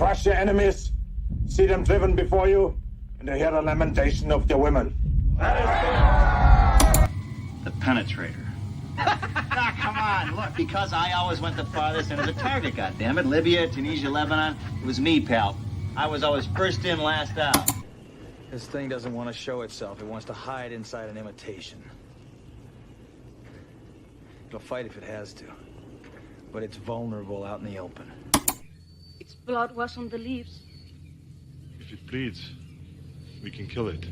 crush your enemies, see them driven before you, and to hear the lamentation of your women. The penetrator. Now, come on, look, because I always went the farthest into the target, goddammit. Libya, Tunisia, Lebanon, it was me, pal. I was always first in, last out. This thing doesn't want to show itself. It wants to hide inside an imitation. It'll fight if it has to, but it's vulnerable out in the open. Its blood was on the leaves. If it bleeds, we can kill it.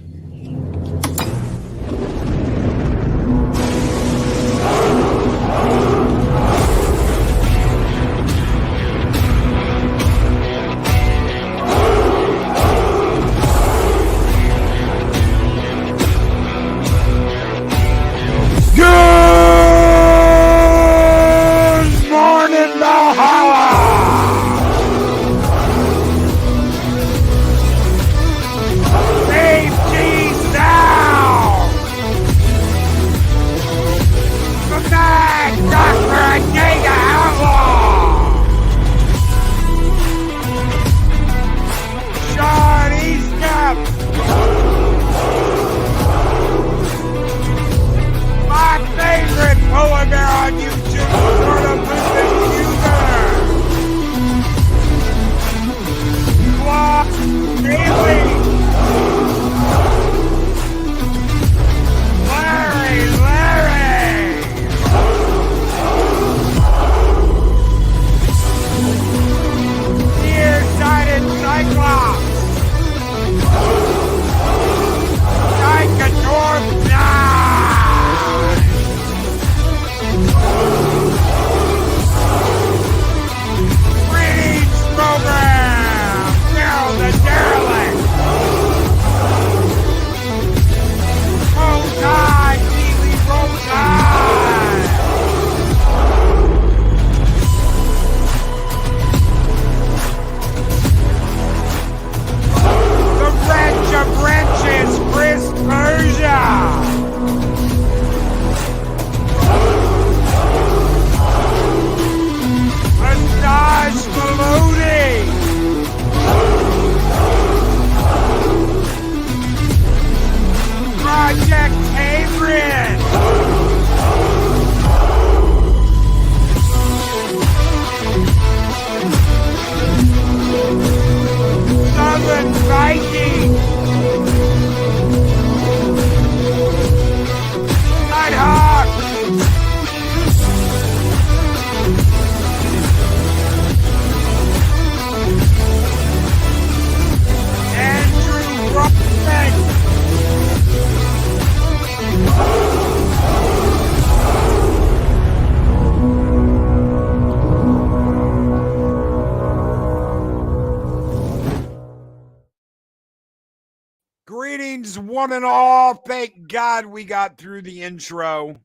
One and all, thank God we got through the intro.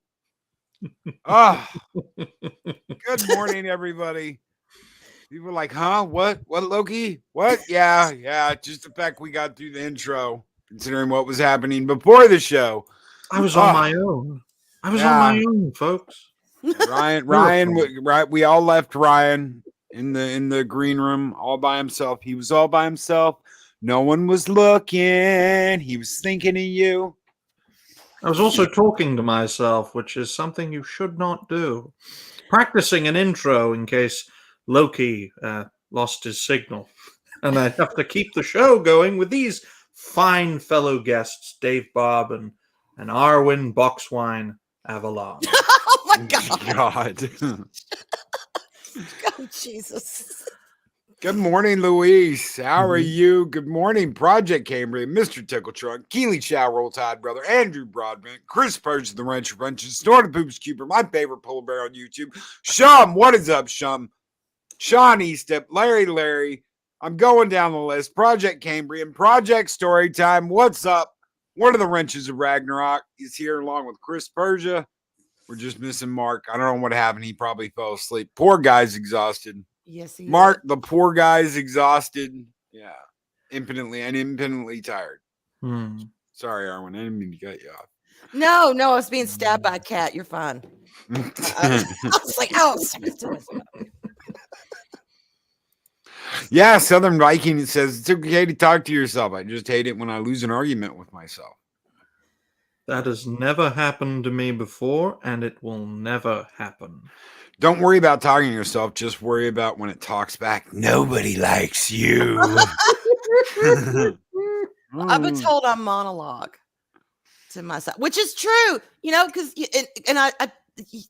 Good morning, everybody. People are like, huh? What, Loki? What? Yeah. Just the fact we got through the intro, considering what was happening before the show. I was on my own. On my own, folks. Ryan, right? We all left Ryan in the green room all by himself. He was all by himself. No one was looking. He was thinking of you. I was also talking to myself, which is something you should not do. Practicing an intro in case Loki lost his signal. And I have to keep the show going with these fine fellow guests, Dave Bob and Arwen Boxwine Avalon. Oh, my God. Oh, Jesus. Good morning, Luis. How are you? Good morning, Project Cambria, Mr. Tickle Trunk, Keely Chow, Roll Tide Brother, Andrew Broadbent, Chris Purge, the Wrench of Wrenches, Snort the Poops Cuber, my favorite polar bear on YouTube, Shum, what is up, Shum? Sean Eastep, Larry, I'm going down the list, Project Cambrian, Project Storytime, what's up? One of the Wrenches of Ragnarok is here along with Chris Persia. We're just missing Mark. I don't know what happened. He probably fell asleep. Poor guy's exhausted. Yes, he Mark, is. the poor guy's exhausted. Yeah. Infinitely tired. Sorry, Arwen. I didn't mean to cut you off. No, I was being stabbed by a cat. You're fine. I was like, oh, Yeah, Southern Viking says it's okay to talk to yourself. I just hate it when I lose an argument with myself. That has never happened to me before, and it will never happen. Don't worry about talking to yourself. Just worry about when it talks back. Nobody likes you. I've been told I'm monologue to myself, which is true, because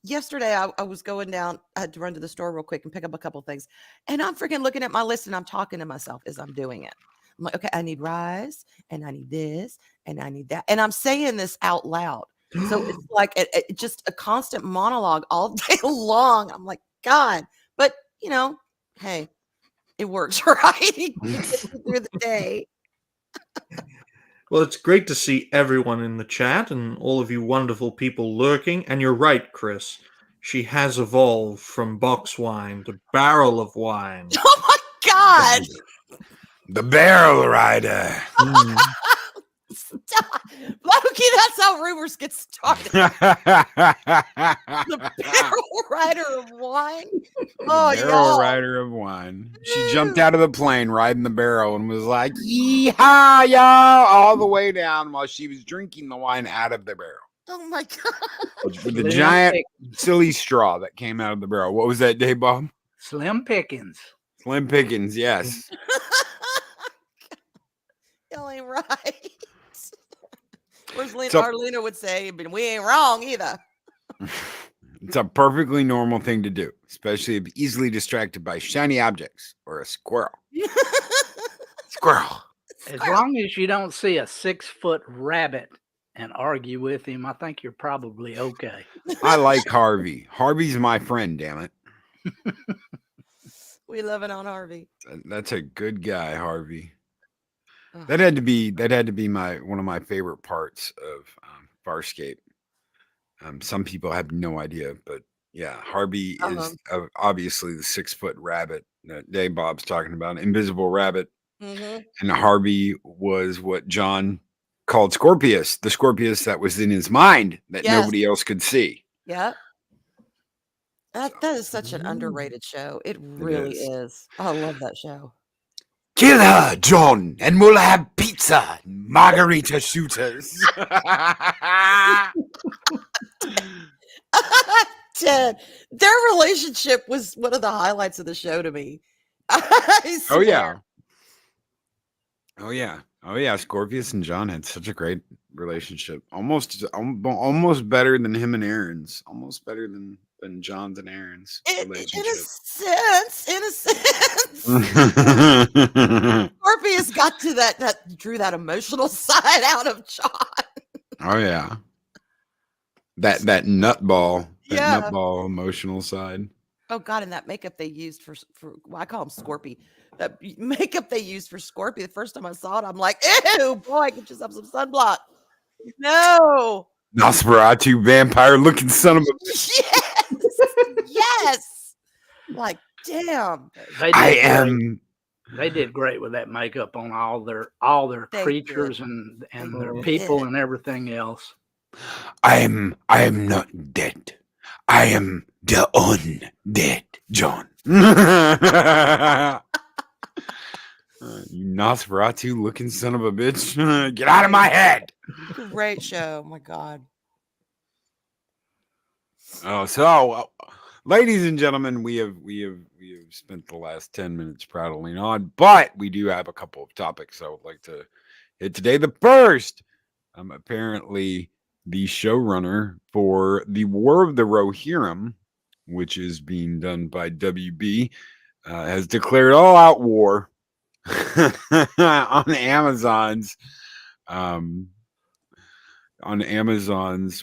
yesterday I was going down. I had to run to the store real quick and pick up a couple things, and I'm freaking looking at my list and I'm talking to myself as I'm doing it. I'm like, okay, I need rice, and I need this, and I need that, and I'm saying this out loud. So it's like just a constant monologue all day long. I'm like, God, but hey, it works, right? It gets you through the day. Well, it's great to see everyone in the chat and all of you wonderful people lurking. And you're right, Chris. She has evolved from box wine to barrel of wine. Oh my God! The barrel rider. Stop. Loki, that's how rumors get started. The barrel rider of wine. Oh, Barrel rider of wine. She jumped out of the plane riding the barrel and was like, "Yee-haw, y'all," all the way down while she was drinking the wine out of the barrel. Oh my God. With the giant silly straw that came out of the barrel. What was that, Dave Bob? Slim Pickens. Slim Pickens, yes. Y'all ain't right. Whereas Arlena would say, but we ain't wrong either. It's a perfectly normal thing to do, especially if easily distracted by shiny objects or a squirrel. Squirrel. As long as you don't see a 6-foot rabbit and argue with him, I think you're probably okay. I like Harvey. Harvey's my friend, damn it. We love it on Harvey. That's a good guy, Harvey. That had to be one of my favorite parts of Farscape. Some people have no idea, but yeah, Harvey is obviously the 6-foot rabbit that Dave Bob's talking about, invisible rabbit. Mm-hmm. And Harvey was what John called Scorpius, the Scorpius that was in his mind that nobody else could see. Yeah. That is such an underrated show. It really is. I love that show. Kill her, John, and we'll have pizza and margarita shooters. Ted, their relationship was one of the highlights of the show to me. Oh yeah. Scorpius and John had such a great relationship. Almost better than him and Aaron's. Almost better than John's and Aaron's relationship. In a sense. Scorpius got to that drew that emotional side out of John. Oh yeah. That nutball. Nutball emotional side. Oh God, and that makeup they used for I call him Scorpy. That makeup they used for Scorpy, the first time I saw it, I'm like, ew, boy, get yourself some sunblock. No. Nosferatu vampire looking son of a bitch. Yes. Like, damn. They did great with that makeup on all their creatures and their people and everything else. I am not dead. I am the undead, John. You Nosferatu looking son of a bitch. Get out of my head. Great show. Oh my God. Oh, so ladies and gentlemen, we have spent the last 10 minutes prattling on, but we do have a couple of topics I would like to hit today. The first, apparently the showrunner for the War of the Rohirrim, which is being done by WB, has declared all-out war on Amazon's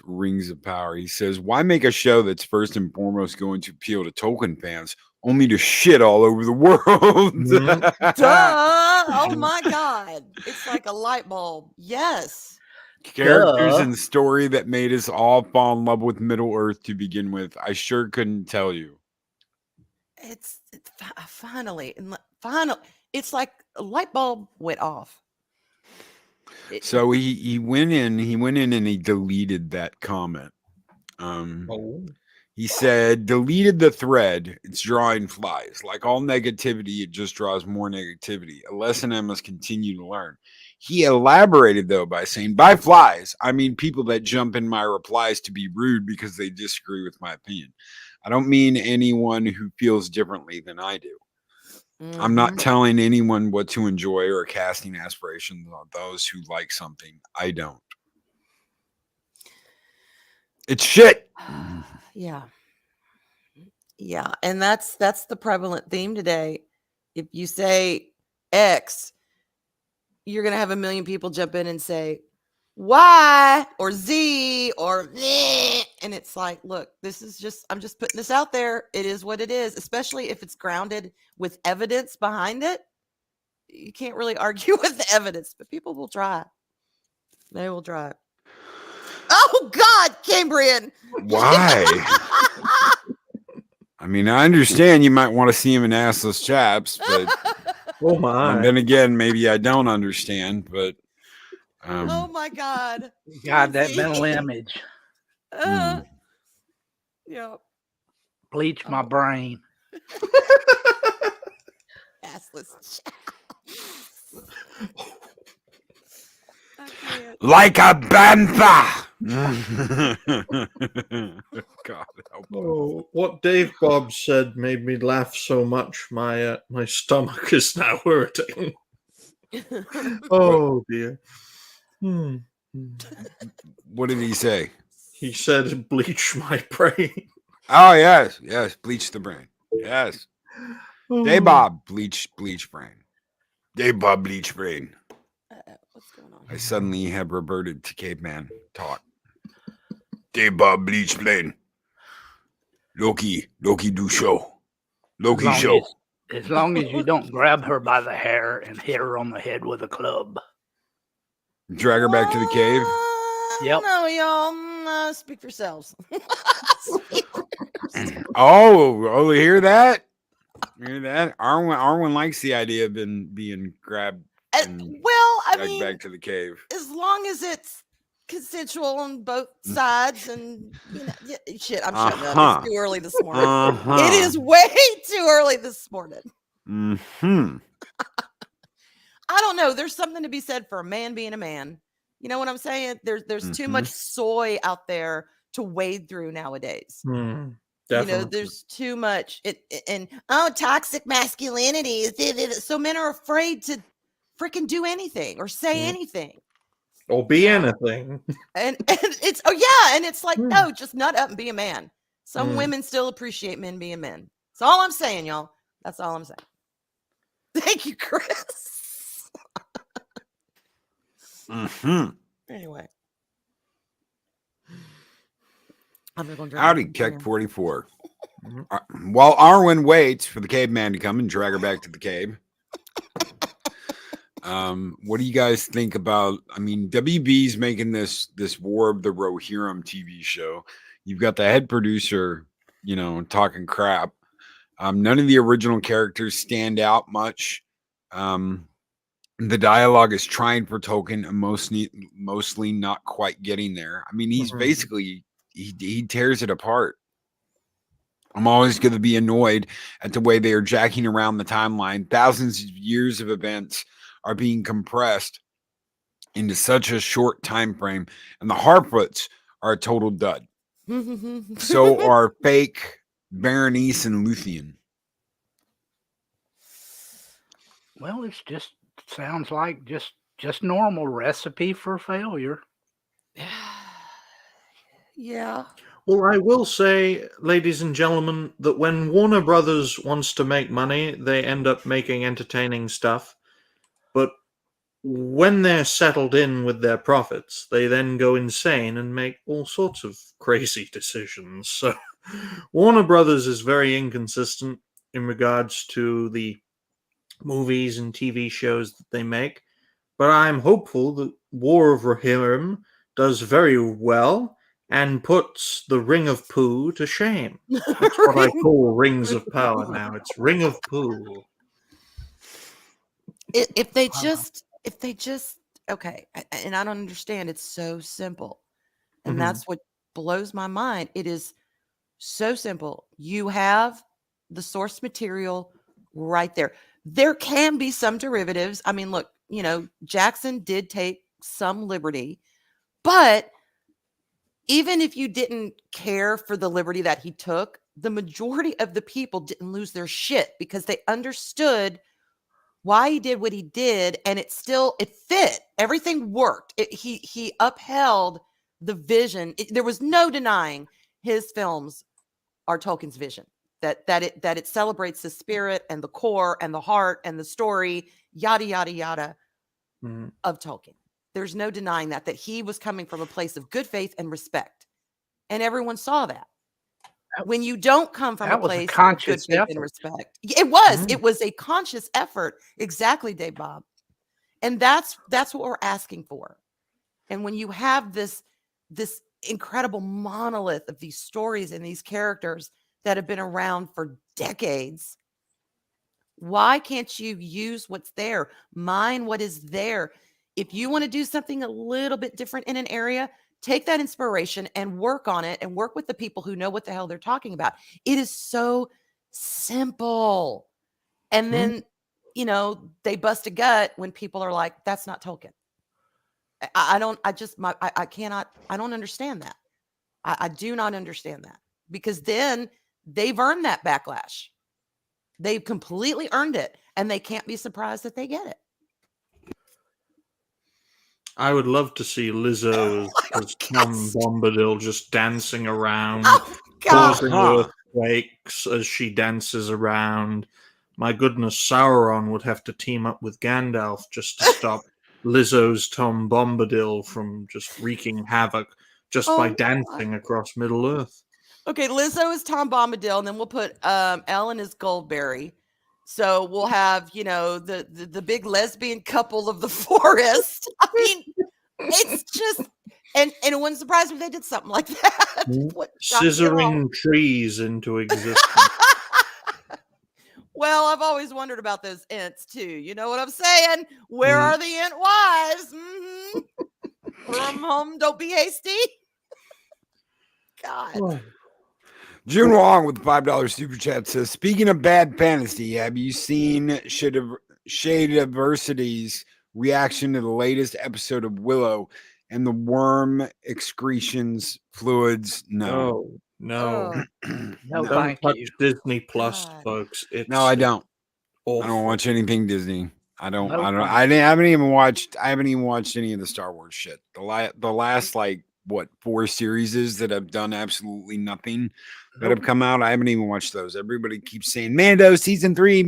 Rings of Power. He says, "Why make a show that's first and foremost going to appeal to Tolkien fans, only to shit all over the world?" Duh! Oh my God! It's like a light bulb. Yes. Characters and story that made us all fall in love with Middle Earth to begin with. I sure couldn't tell you. It's finally, it's like a light bulb went off. So he went in and he deleted that comment. He said, deleted the thread. It's drawing flies. Like all negativity, it just draws more negativity. A lesson I must continue to learn. He elaborated, though, by saying, by flies, I mean people that jump in my replies to be rude because they disagree with my opinion. I don't mean anyone who feels differently than I do. I'm not telling anyone what to enjoy or casting aspirations on those who like something I don't. It's shit. Yeah. Yeah. And that's the prevalent theme today. If you say X, you're going to have a million people jump in and say Y or Z or bleh. And it's like, look, I'm just putting this out there. It is what it is, especially if it's grounded with evidence behind it. You can't really argue with the evidence, but people will try. They will try. Oh God, Cambrian. Why? I mean, I understand you might want to see him in assless chaps, but Oh my! and then again, maybe I don't understand. But oh my God, God, that mental image. Yeah. Bleach my brain. Assless chaps. like a bantha. God help. Oh, what Dave Bob said made me laugh so much. My stomach is now hurting. Oh dear. What did he say? He said, "Bleach my brain." Oh yes, bleach the brain. Yes, Dave Bob bleach brain. Dave Bob bleach brain. What's going on? I suddenly have reverted to caveman talk. Dave Bob bleach brain. Loki do show. Loki show. As long as you don't grab her by the hair and hit her on the head with a club. Drag her back to the cave. Yep. No, y'all. Speak for yourselves. Oh, hear that? Hear that? Arwen likes the idea of being grabbed. Well, I mean, back to the cave. As long as it's consensual on both sides, and shit, I'm shutting up. It's too early this morning. It is way too early this morning. I don't know. There's something to be said for a man being a man. You know what I'm saying? There's too much soy out there to wade through nowadays. Definitely. There's too much and toxic masculinity. So men are afraid to freaking do anything or say anything or be anything. And it's and it's like, no, just nut up and be a man. Some women still appreciate men being men. That's all I'm saying, y'all. That's all I'm saying. Thank you, Chris. Anyway. Howdy, Keck 44. While Arwen waits for the caveman to come and drag her back to the cave, what do you guys think about? I mean, WB's making this War of the Rohirrim TV show. You've got the head producer, talking crap. None of the original characters stand out much. The dialogue is trying for Tolkien and mostly not quite getting there. I mean, he's basically he tears it apart. I'm always going to be annoyed at the way they are jacking around the timeline. Thousands of years of events are being compressed into such a short time frame, and the Harfoots are a total dud. So are fake Berenice and Luthien. Well, it's just sounds like just normal recipe for failure. Yeah. Well, I will say, ladies and gentlemen, that when Warner Brothers wants to make money, they end up making entertaining stuff. But when they're settled in with their profits, they then go insane and make all sorts of crazy decisions. So Warner Brothers is very inconsistent in regards to the movies and TV shows that they make. But I'm hopeful that War of Rohirrim does very well and puts the Ring of Pooh to shame. That's what I call Rings of Power now. It's Ring of Pooh. If they just okay, and I don't understand. It's so simple, and that's what blows my mind. It is So simple. You have the source material right there. There can be some derivatives. I mean, look, Jackson did take some liberty, but even if you didn't care for the liberty that he took, the majority of the people didn't lose their shit because they understood why he did what he did, and it fit. Everything worked. He upheld the vision. There was no denying his films are Tolkien's vision. That it celebrates the spirit and the core and the heart and the story, yada yada yada, of Tolkien. There's no denying that he was coming from a place of good faith and respect, and everyone saw that. When you don't come from a place of good faith and respect, it was a conscious effort. Exactly, Dave Bob, and that's what we're asking for. And when you have this incredible monolith of these stories and these characters that have been around for decades, why can't you use what's there? Mine what is there. If you want to do something a little bit different in an area, take that inspiration and work on it and work with the people who know what the hell they're talking about. It is so simple. And then, they bust a gut when people are like, that's not Tolkien. I don't understand that. I do not understand that, because then they've earned that backlash. They've completely earned it, and they can't be surprised that they get it. I would love to see Lizzo as Tom Bombadil just dancing around, causing earthquakes as she dances around. My goodness, Sauron would have to team up with Gandalf just to stop Lizzo's Tom Bombadil from just wreaking havoc by dancing across Middle-earth. Okay, Lizzo is Tom Bombadil, and then we'll put Ellen as Goldberry. So we'll have, the big lesbian couple of the forest. I mean, it's just, and it wouldn't surprise me if they did something like that. Scissoring trees into existence. Well, I've always wondered about those Ents too. You know what I'm saying? Where are the Ent wives? Don't be hasty. God. June Wong with the $5 super chat says, speaking of bad fantasy, have you seen Shadiversity's reaction to the latest episode of Willow and the worm excretions fluids? No. No, don't touch Disney Plus, folks. No, I don't. Awful. I don't watch anything Disney. I haven't even watched any of the Star Wars shit. The last 4 series that have done absolutely nothing that have come out. I haven't even watched those. Everybody keeps saying Mando season 3,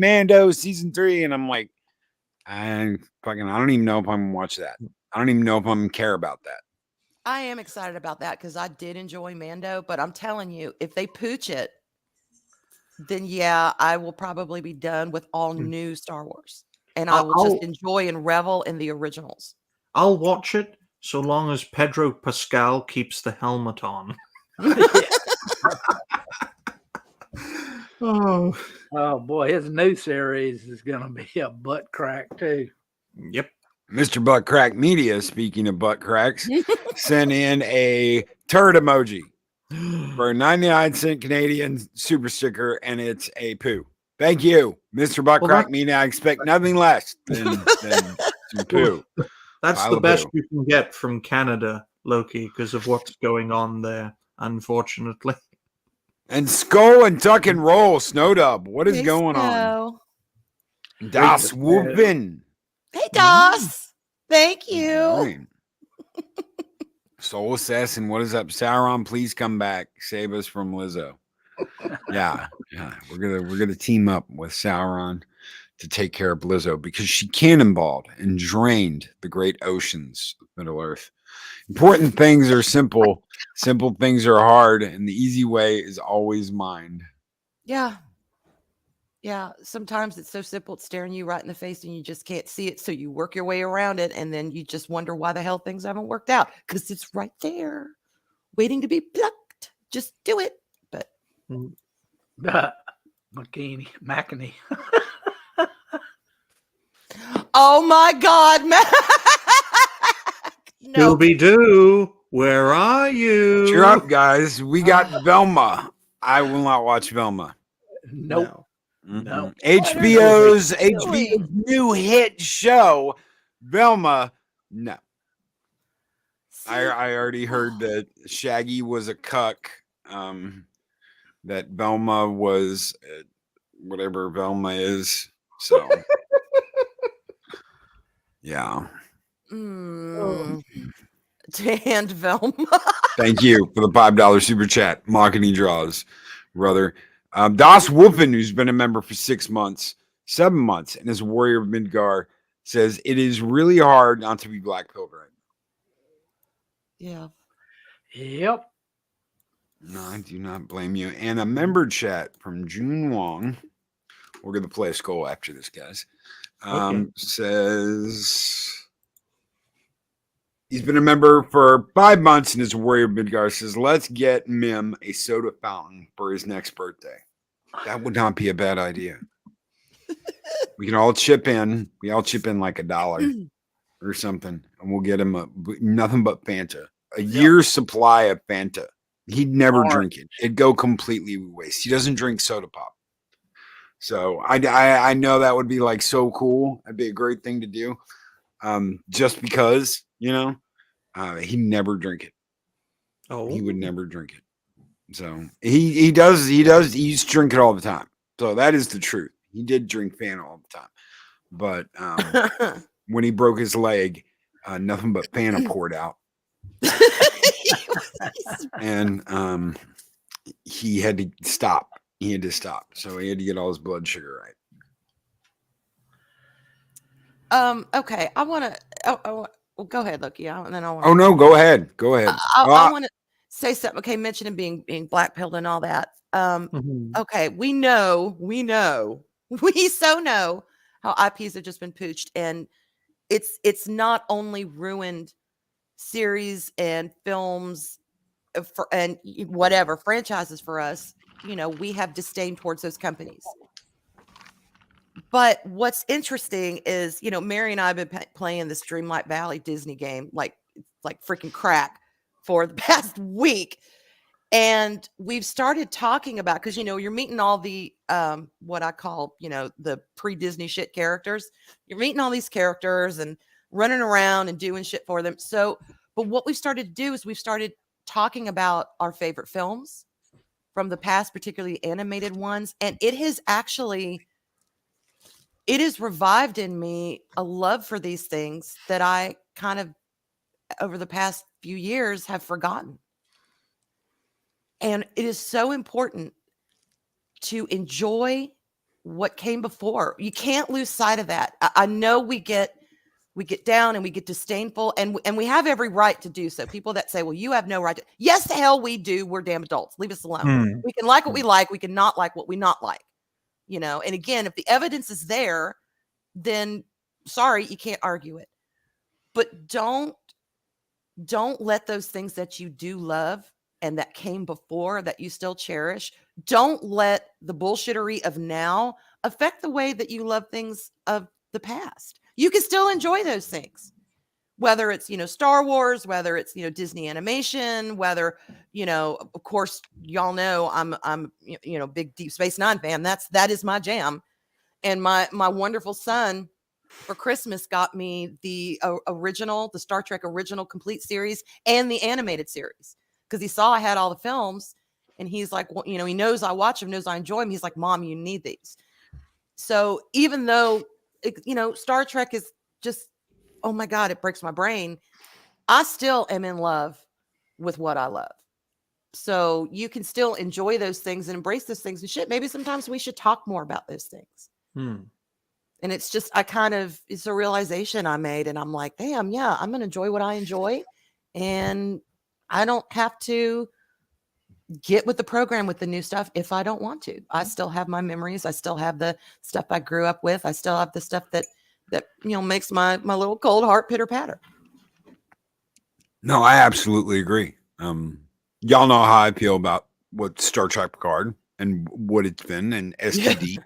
and I'm like, I don't even know if I'm gonna watch that. I don't even know if I'm gonna care about that. I am excited about that because I did enjoy Mando, but I'm telling you, if they pooch it, then I will probably be done with all new Star Wars, and I will just enjoy and revel in the originals. I'll watch it so long as Pedro Pascal keeps the helmet on. Oh boy, his new series is gonna be a butt crack too. Yep. Mr. Butt Crack Media, speaking of butt cracks, sent in a turd emoji for a 99-cent Canadian super sticker, and it's a poo. Thank you, Mr. Butt Crack Media. I expect nothing less than some poo. That's the best you can get from Canada, Loki, because of what's going on there, unfortunately. And Skull and Tuck and Roll, Snowdub. What is going on? Das Whoopin. Hey, Das. Thank you. Right. Soul Assassin, what is up? Sauron, please come back. Save us from Lizzo. Yeah. We're gonna team up with Sauron to take care of Lizzo because she cannonballed and drained the great oceans of Middle Earth. Important things are simple. Simple things are hard, and the easy way is always mind. Yeah. Sometimes it's so simple, it's staring you right in the face and you just can't see it. So you work your way around it, and then you just wonder why the hell things haven't worked out because it's right there waiting to be plucked. Just do it. But Mackie. Oh my God, Mac. No. Scooby-Doo, where are you? Cheer up, guys. We got Velma I will not watch Velma. Nope. No. No. HBO's doing? new hit show, Velma. No. I already heard that Shaggy was a cuck. That Velma was whatever Velma is. So, yeah. Tanned Velma. Thank you for the $5 super chat. Marketing draws, brother. Das Wolfen, who's been a member for 7 months, and is a warrior of Midgar, says it is really hard not to be black-pilled right Yeah. Yep. now. No, I do not blame you. And a member chat from June Wong. We're going to play a skull after this, guys. Says he's been a member for 5 months and is a warrior of Midgar. Says, let's get Mim a soda fountain for his next birthday. That would not be a bad idea. We can all chip in. We all chip in like $1 or something, and we'll get him nothing but Fanta. A year's supply of Fanta. He'd never drink it. It'd go completely waste. He doesn't drink soda pop. So I know that would be like so cool. That'd be a great thing to do. Just because, he'd never drink it. Oh, He would never drink it. So he used to drink it all the time. So that is the truth. He did drink Fanta all the time. But when he broke his leg, nothing but Fanta poured out. And he had to stop. So he had to get all his blood sugar right. Okay. I want to. Well, go ahead, Loki. And then I want. Oh no, go ahead. I want to say something. Okay, mentioning being black pilled and all that. Okay, we so know how IPs have just been pooched, and it's not only ruined series and films and whatever franchises for us. We have disdain towards those companies. But what's interesting is, Mary and I have been playing this Dreamlight Valley Disney game like freaking crack for the past week. And we've started talking about, because, you're meeting all the, what I call, the pre-Disney shit characters. You're meeting all these characters and running around and doing shit for them. So, but what we've started to do is we've started talking about our favorite films from the past, particularly animated ones. And it has revived in me a love for these things that I kind of, over the past few years, have forgotten. And it is so important to enjoy what came before. You can't lose sight of that. I know we get down and we get disdainful, and we have every right to do so. People that say, well, you have no right to. Yes, the hell we do. We're damn adults. Leave us alone. We can like what we like. We can not like what we not like. And again, if the evidence is there, then sorry, you can't argue it. But don't let those things that you do love and that came before, that you still cherish, don't let the bullshittery of now affect the way that you love things of the past. You can still enjoy those things, whether it's, Star Wars, whether it's, Disney animation, whether, of course, y'all know I'm big Deep Space Nine fan. That is my jam. And my wonderful son for Christmas got me the Star Trek original complete series and the animated series, because he saw I had all the films, and he's like, well, he knows I watch them, knows I enjoy them. He's like, Mom, you need these. So even though, Star Trek is just, oh my God, it breaks my brain, I still am in love with what I love. So you can still enjoy those things and embrace those things and shit. Maybe sometimes we should talk more about those things. And it's just, it's a realization I made, and I'm like, damn, yeah, I'm going to enjoy what I enjoy. And I don't have to get with the program with the new stuff if I don't want to. I still have my memories. I still have the stuff I grew up with. I still have the stuff that makes my little cold heart pitter patter. No, I absolutely agree. Y'all know how I feel about what Star Trek Picard and what it's been, and STD.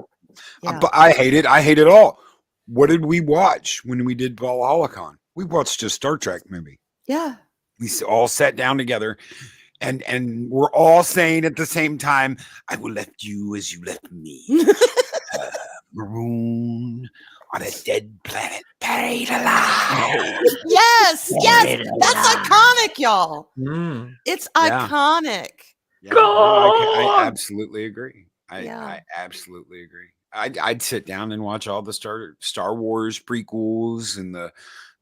Yeah. But I hate it. I hate it all. What did we watch when we did Valhalla? We watched a Star Trek movie. Yeah. We all sat down together, and we're all saying at the same time, I will left you as you left me. Maroon on a dead planet, buried alive. Yes, that's iconic, y'all. It's iconic. Yeah, no, I absolutely agree. Yeah. I absolutely agree. I'd sit down and watch all the Star Wars prequels and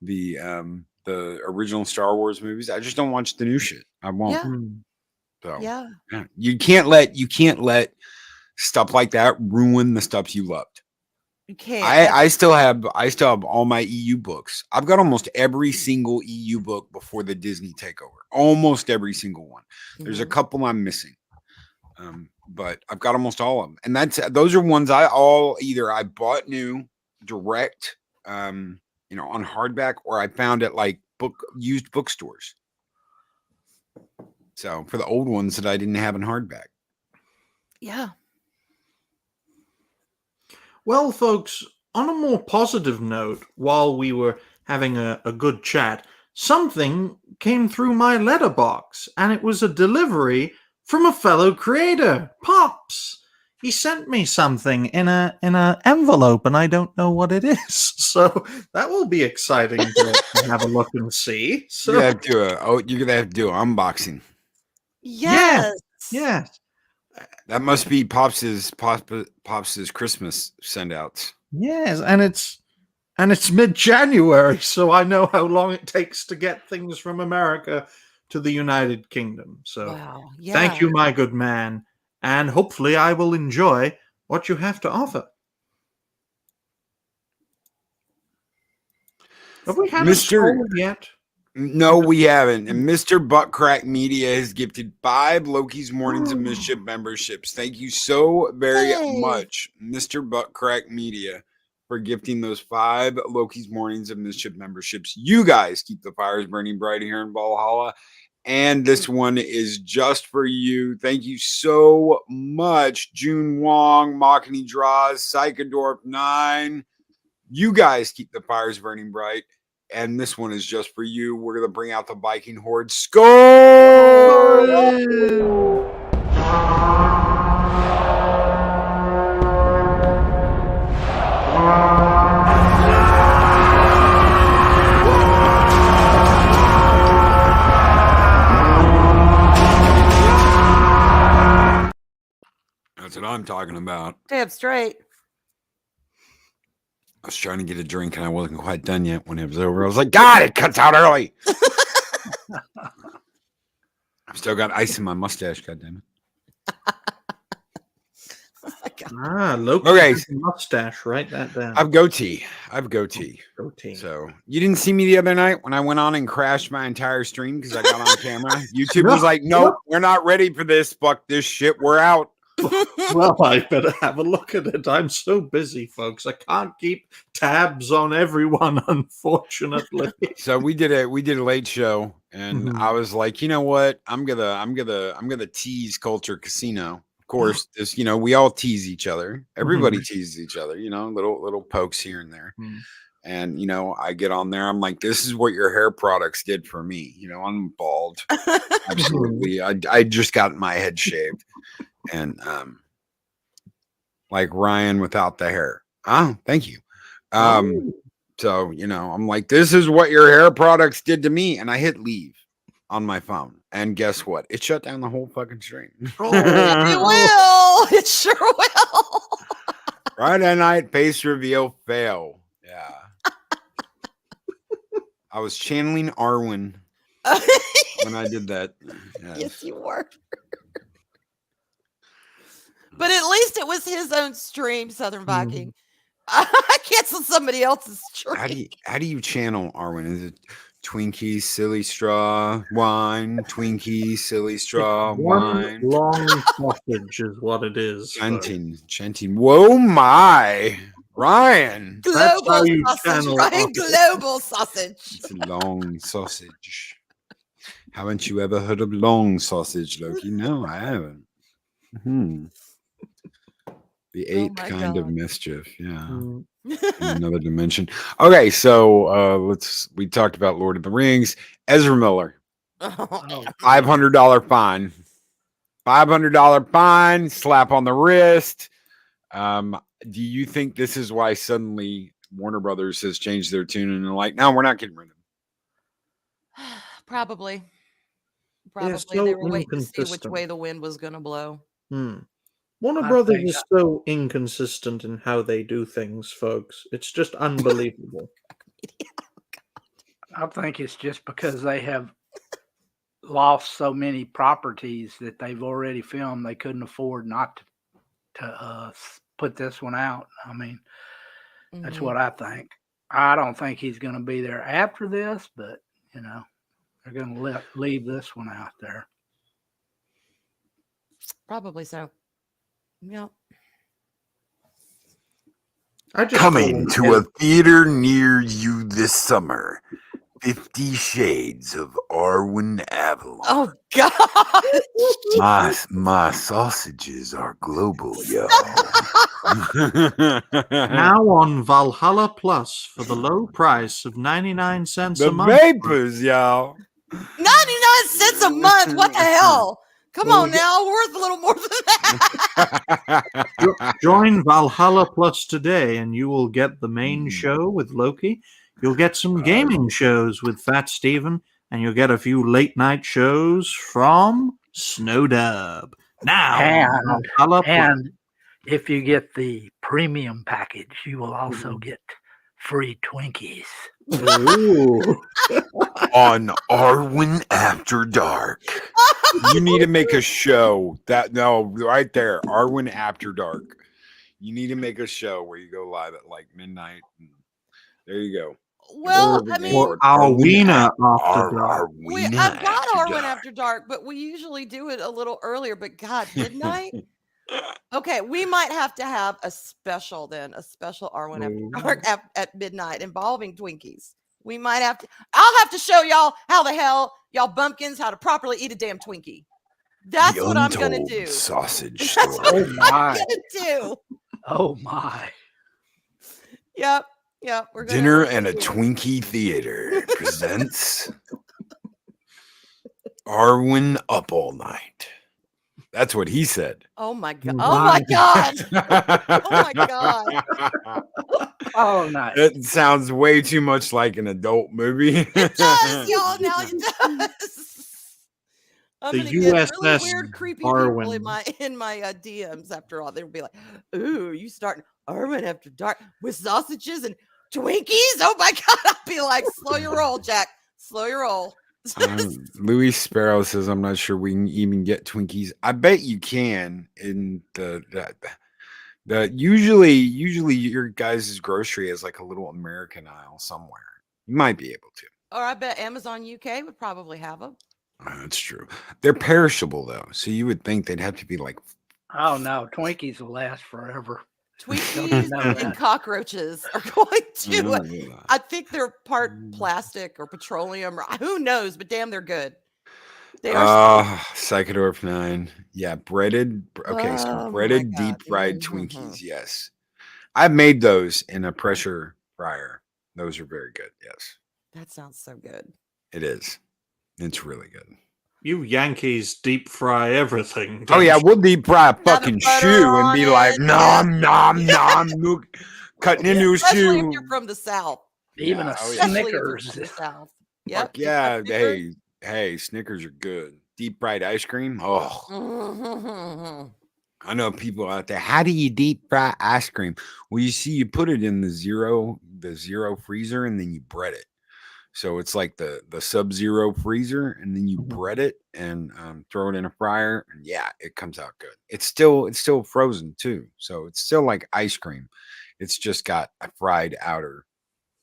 the original Star Wars movies. I just don't watch the new shit. I won't. Yeah. So Yeah. you can't let stuff like that ruin the stuff you loved. You can't. I still have all my EU books. I've got almost every single EU book before the Disney takeover. Almost every single one. There's a couple I'm missing. But I've got almost all of them. And those are ones I bought new direct on hardback, or I found at like used bookstores. So for the old ones that I didn't have in hardback. Yeah. Well, folks, on a more positive note, while we were having a good chat, something came through my letterbox, and it was a delivery from a fellow creator, Pops. He sent me something in a envelope, and I don't know what it is. So that will be exciting to have a look and see. So You're gonna have to do an unboxing. Yes. Yes. That must be Pops's Christmas sendouts. Yes, and it's mid-January, so I know how long it takes to get things from America to the United Kingdom. So Thank you, my good man, and hopefully I will enjoy what you have to offer. Have we had a scroll yet? No, we haven't. And Mr. Buttcrack Media has gifted 5 Loki's Mornings of Mischief memberships. Thank you so very much, Mr. Buttcrack Media, for gifting those 5 Loki's Mornings of Mischief memberships. You guys keep the fires burning bright here in Valhalla. And this one is just for you. Thank you so much, June Wong, Machini Draws, Psychodorp 9. You guys keep the fires burning bright. And this one is just for you. We're going to bring out the Viking Horde. Score! That's what I'm talking about. Damn straight. I was trying to get a drink and I wasn't quite done yet when it was over. I was like, God, it cuts out early. I've still got ice in my mustache, goddammit. Loki has a mustache. Write that down. I've goatee. So you didn't see me the other night when I went on and crashed my entire stream because I got on camera. YouTube was like, nope, we're not ready for this. Fuck this shit. We're out. Well, I better have a look at it. I'm so busy, folks. I can't keep tabs on everyone, unfortunately. So we did a late show, and I was like, you know what? I'm gonna tease Culture Casino. Of course, this, we all tease each other. Everybody teases each other, little pokes here and there. And I get on there. I'm like, this is what your hair products did for me. I'm bald. Absolutely. I just got my head shaved. And like Ryan without the hair. Oh, thank you. So I'm like, this is what your hair products did to me, and I hit leave on my phone, and guess what? It shut down the whole fucking stream. It will. It sure will. Friday night face reveal fail. Yeah. I was channeling Arwen when I did that. Yes, you were. But at least it was his own stream, Southern Viking. I canceled somebody else's stream. How do you channel Arwen? Is it Twinkie, silly straw, wine, Twinkie, silly straw, wine? Long sausage is what it is. Chanting. Whoa, my. Ryan. Global sausage, Ryan. Global sausage. It's a long sausage. Haven't you ever heard of long sausage, Loki? No, I haven't. The 8th kind of mischief. Yeah. Another dimension. Okay, so we talked about Lord of the Rings. Ezra Miller. Oh, $500 fine. $500 fine, slap on the wrist. Do you think this is why suddenly Warner Brothers has changed their tune and they're like, no, we're not getting rid of him? Probably. They're Probably. so They were waiting to see which inconsistent. way the wind was going to blow. Warner I Brothers think is so inconsistent in how they do things, folks. It's just unbelievable. I think it's just because they have lost so many properties that they've already filmed. They couldn't afford not to put this one out. I mean, that's what I think. I don't think he's going to be there after this, but you know, they're going to leave this one out there. Probably so. Yep. Coming to a theater near you this summer, 50 Shades of Arwen Avalon. Oh, God. My sausages are global, yo. Now on Valhalla Plus for the low price of 99 cents The a month. vapors, y'all. 99 cents a month. What the hell? Come on now. Worth a little more than that. Join Valhalla Plus today and you will get the main show with Loki. You'll get some gaming shows with Fat Steven, and you'll get a few late night shows from Snowdub. Now, and if you get the premium package, you will also get free Twinkies. Ooh. On Arwen After Dark. You need to make a show right there. Arwen After Dark. You need to make a show where you go live at like midnight. There you go. Well, I mean, Arwena After Dark. I've got Arwen After Dark, but we usually do it a little earlier. But God, midnight? Okay, we might have to have a special Arwen After Dark at midnight involving Twinkies. We might have to. I'll have to show y'all how the hell y'all bumpkins how to properly eat a damn Twinkie. That's what I'm gonna do. Sausage That's what Oh my! I'm gonna do. Oh my! Yep. We're gonna Dinner and a Twinkie Theater presents Arwen Up All Night. That's what he said. Oh my god! Oh my god! Oh my god! Oh nice. It sounds way too much like an adult movie. It does, y'all. Now it does. I'm The gonna get really USS weird, creepy people in Arwen. my DMs. After all, they'll be like, "Ooh, you starting Arwen After Dark with sausages and Twinkies?" Oh my god! I'll be like, "Slow your roll, Jack. Slow your roll." Louis Sparrow says, "I'm not sure we can even get Twinkies." I bet you can in the usually your guys' grocery is like a little American aisle somewhere. You might be able to. Or I bet Amazon UK would probably have them. That's true. They're perishable though, so you would think they'd have to be like. Oh no, Twinkies will last forever. Twinkies and cockroaches are going to. I think they're part plastic or petroleum, or who knows? But damn, they're good. They are. Psychodorf 9. Yeah, breaded. Okay, so breaded deep fried Twinkies. Yes, I've made those in a pressure fryer. Those are very good. Yes, that sounds so good. It is. It's really good. You Yankees deep fry everything. Oh yeah, we'll deep fry a fucking shoe and be like nom nom nom, cutting into a Especially shoe. if you're from the South. Even a Snickers. From the South. Yep. Yeah. Hey, Snickers are good. Deep fried ice cream. Oh. I know people out there. How do you deep fry ice cream? Well, you put it in the zero freezer and then you bread it. So it's like the sub-zero freezer, and then you bread it and throw it in a fryer, and yeah, it comes out good. It's still frozen too, so it's still like ice cream. It's just got a fried outer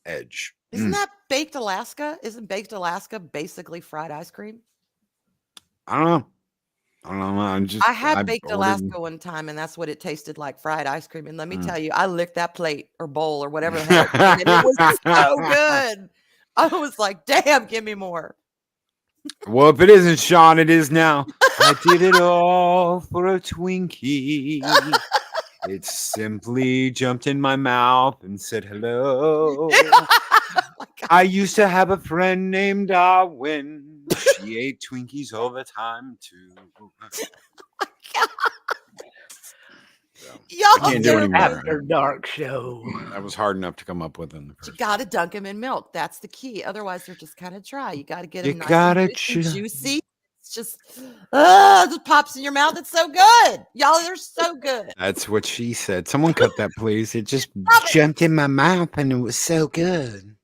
edge. Isn't that Baked Alaska? Isn't Baked Alaska basically fried ice cream? I don't know. I had Baked Alaska one time, and that's what it tasted like, fried ice cream. And let me tell you, I licked that plate or bowl or whatever the hell, and it was so good. I was like, damn, give me more. Well, if it isn't Sean, it is now. I did it all for a Twinkie. It simply jumped in my mouth and said hello. I used to have a friend named Darwin. She ate Twinkies all the time too. Y'all can't do do anymore. After Dark show. That was hard enough to come up with in the You first. got to dunk them in milk. That's the key. Otherwise, they're just kind of dry. You got to get You them nice gotta and rich and chew- juicy. It's just, it just pops in your mouth. It's so good. Y'all, they're so good. That's what she said. Someone cut that, please. It just jumped in my mouth, and it was so good.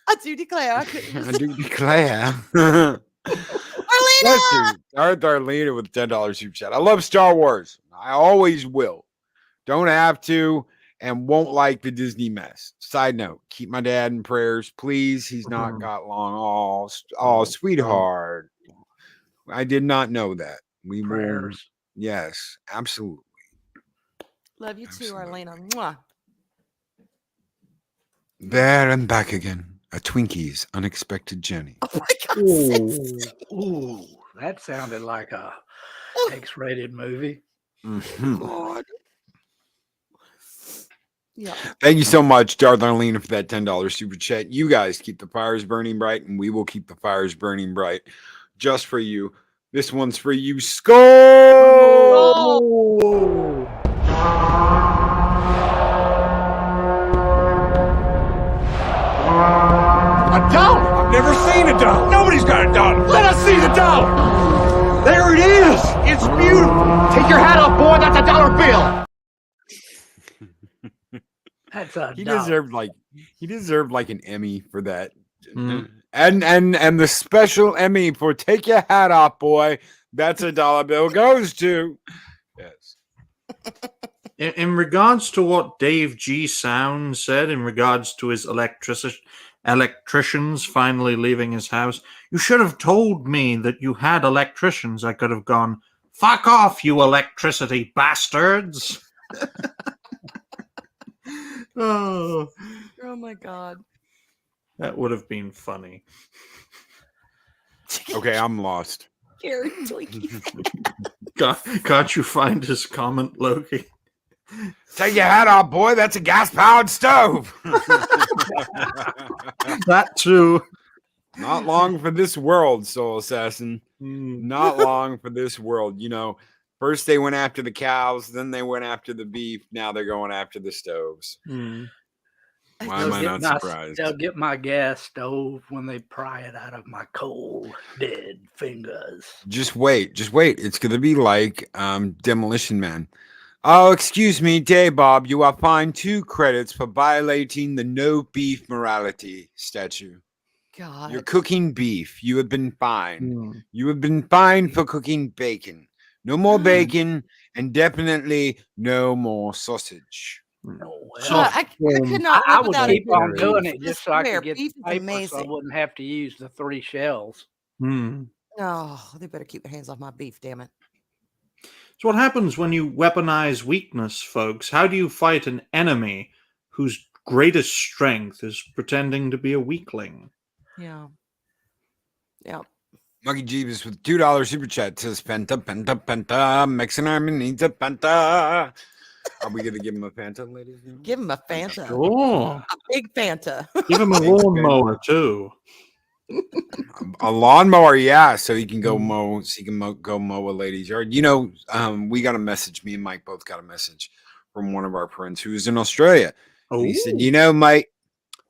I do declare. I couldn't I do declare. Arlena! Arlena with $10 super chat. I love Star Wars. I always will. Don't have to and won't like the Disney mess. Side note, keep my dad in prayers, please. He's not got long. Oh, sweetheart. I did not know that. We will. Prayers. Yes, absolutely. Love you too, Absolutely. Arlena. Mwah. There and back again. A Twinkie's unexpected journey. Oh my God. Ooh, that sounded like a X-rated movie. Mhm. God. Yeah. Thank you so much, Darlene, for that $10 super chat. You guys keep the fires burning bright, and we will keep the fires burning bright just for you. This one's for you. Skull! A dollar? I've never seen a dollar. Nobody's got a dollar. Let us see the dollar. There it is. It's beautiful. Take your hat off, boy. That's a dollar bill. That's a He dollar. deserved like an Emmy for that. Mm. And the special Emmy for take your hat off, boy. That's a dollar bill goes to. Yes. In regards to what Dave G. Sound said in regards to his electricians finally leaving his house, you should have told me that you had electricians. I could have gone, fuck off, you electricity bastards. Oh, Oh my God. that would have been funny. Okay, I'm lost. Gary Twinkie. Can't you find his comment, Loki? Take your hat off, boy. That's a gas-powered stove. That too. Not long for this world, Soul Assassin. Mm. Not long for this world. You know, first they went after the cows, then they went after the beef. Now they're going after the stoves. Mm. Why am I not surprised? They'll get my gas stove when they pry it out of my cold, dead fingers. Just wait. It's going to be like Demolition Man. Oh, excuse me, Day Bob. You are fined 2 credits for violating the no beef morality statute. God. You're cooking beef. You have been fined. Mm. You have been fined for cooking bacon. No more bacon, and definitely no more sausage. Oh, well. So- I could not I live would without keep a on beef. doing it I just so I swear, could get beef the is paper so I amazing. wouldn't have to use the 3 shells. Mm. Oh, they better keep their hands off my beef, damn it. So what happens when you weaponize weakness, folks? How do you fight an enemy whose greatest strength is pretending to be a weakling? Yeah. Yeah. Monkey Jeebus with $2 super chat says Penta. Mexican Army needs a Penta. Are we gonna give him a Fanta, ladies? and gentlemen? Give him a Fanta. Oh, A big Fanta. give him a lawnmower too. A lawnmower, yeah, so he can go mow. So he can go mow a lady's yard. You know, we got a message. Me and Mike both got a message from one of our friends who's in Australia. And he said, "You know, Mike,